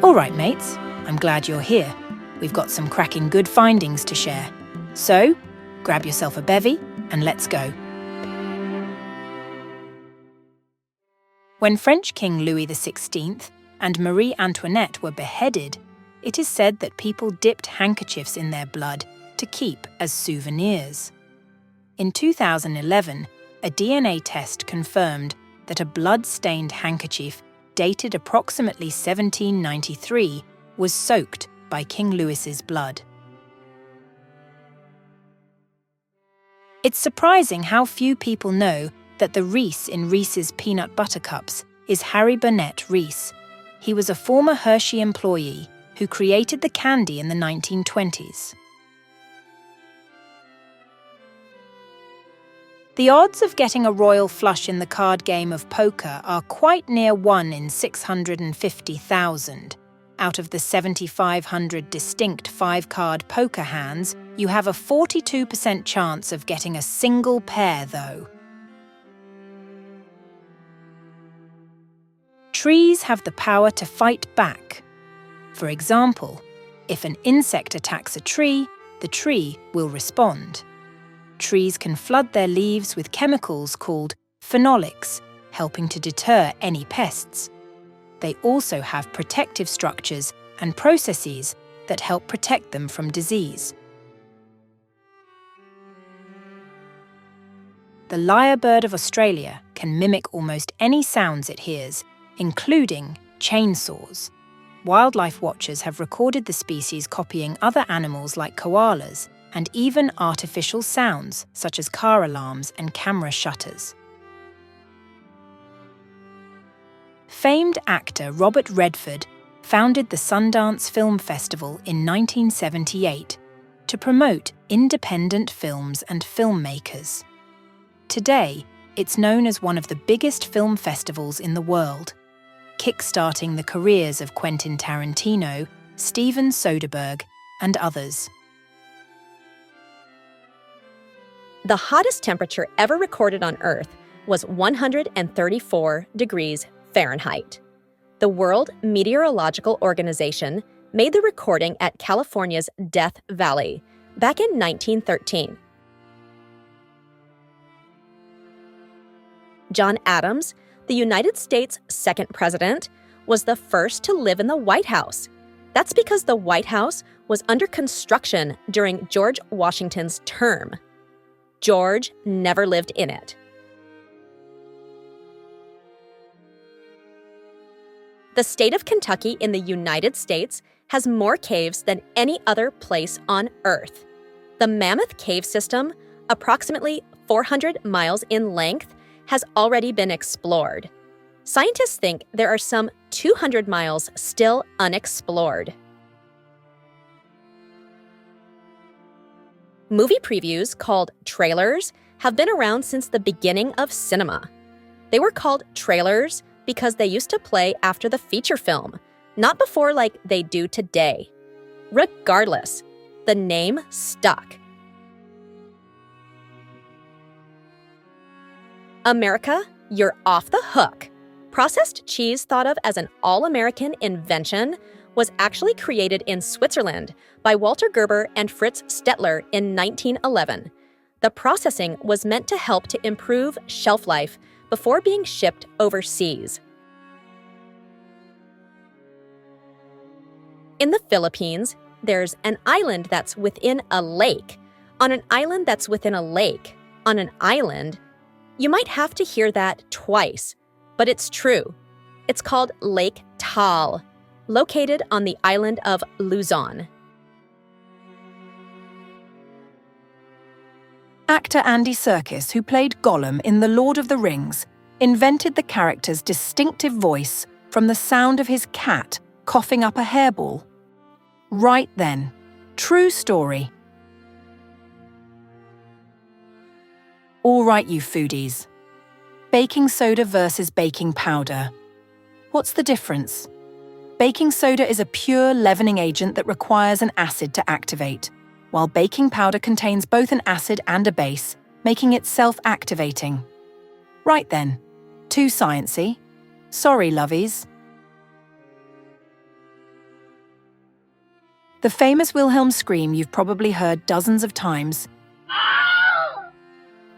All right, mates, I'm glad you're here. We've got some cracking good findings to share. So, grab yourself a bevy and let's go. When French King Louis XVI and Marie Antoinette were beheaded, it is said that people dipped handkerchiefs in their blood to keep as souvenirs. In 2011, a DNA test confirmed that a blood-stained handkerchief dated approximately 1793 was soaked by King Louis's blood. It's surprising how few people know that the Reese in Reese's peanut butter cups is Harry Burnett Reese. He was a former Hershey employee who created the candy in the 1920s. The odds of getting a royal flush in the card game of poker are quite near 1 in 650,000. Out of the 7,500 distinct 5-card poker hands, you have a 42% chance of getting a single pair, though. Trees have the power to fight back. For example, if an insect attacks a tree, the tree will respond. Trees can flood their leaves with chemicals called phenolics, helping to deter any pests. They also have protective structures and processes that help protect them from disease. The lyrebird of Australia can mimic almost any sounds it hears, including chainsaws. Wildlife watchers have recorded the species copying other animals like koalas, and even artificial sounds such as car alarms and camera shutters. Famed actor Robert Redford founded the Sundance Film Festival in 1978 to promote independent films and filmmakers. Today, it's known as one of the biggest film festivals in the world, kickstarting the careers of Quentin Tarantino, Steven Soderbergh, and others. The hottest temperature ever recorded on Earth was 134 degrees Fahrenheit. The World Meteorological Organization made the recording at California's Death Valley back in 1913. John Adams, the United States' second president, was the first to live in the White House. That's because the White House was under construction during George Washington's term. George never lived in it. The state of Kentucky in the United States has more caves than any other place on Earth. The Mammoth Cave System, approximately 400 miles in length, has already been explored. Scientists think there are some 200 miles still unexplored. Movie previews called trailers have been around since the beginning of cinema. They were called trailers because they used to play after the feature film, not before like they do today. Regardless, the name stuck. America, you're off the hook. Processed cheese, thought of as an all-American invention, was actually created in Switzerland by Walter Gerber and Fritz Stettler in 1911. The processing was meant to help to improve shelf life before being shipped overseas. In the Philippines, there's an island that's within a lake. On an island that's within a lake. On an island. You might have to hear that twice, but it's true. It's called Lake Taal, located on the island of Luzon. Actor Andy Serkis, who played Gollum in The Lord of the Rings, invented the character's distinctive voice from the sound of his cat coughing up a hairball. Right then. True story. All right, you foodies. Baking soda versus baking powder. What's the difference? Baking soda is a pure leavening agent that requires an acid to activate, while baking powder contains both an acid and a base, making it self-activating. Right then. Too sciencey. Sorry, lovies. The famous Wilhelm scream you've probably heard dozens of times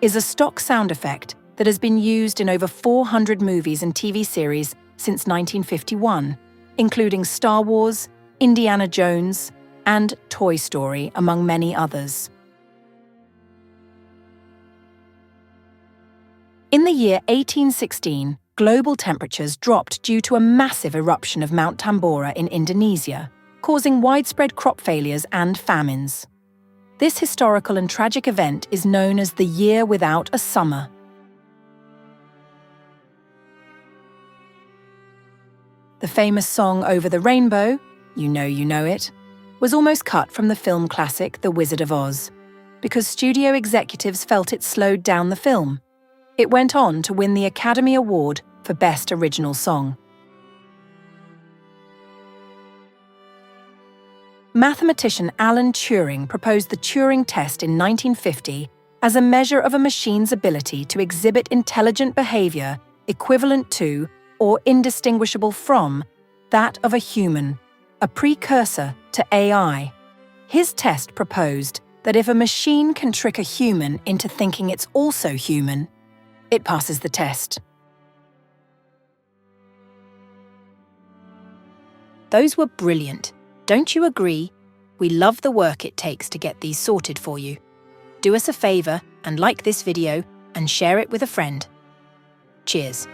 is a stock sound effect that has been used in over 400 movies and TV series since 1951, including Star Wars, Indiana Jones, and Toy Story, among many others. In the year 1816, global temperatures dropped due to a massive eruption of Mount Tambora in Indonesia, causing widespread crop failures and famines. This historical and tragic event is known as the Year Without a Summer. The famous song Over the Rainbow, You Know It, was almost cut from the film classic The Wizard of Oz, because studio executives felt it slowed down the film. It went on to win the Academy Award for Best Original Song. Mathematician Alan Turing proposed the Turing test in 1950 as a measure of a machine's ability to exhibit intelligent behavior equivalent to or indistinguishable from that of a human, a precursor to AI. His test proposed that if a machine can trick a human into thinking it's also human, it passes the test. Those were brilliant. Don't you agree? We love the work it takes to get these sorted for you. Do us a favour and like this video and share it with a friend. Cheers.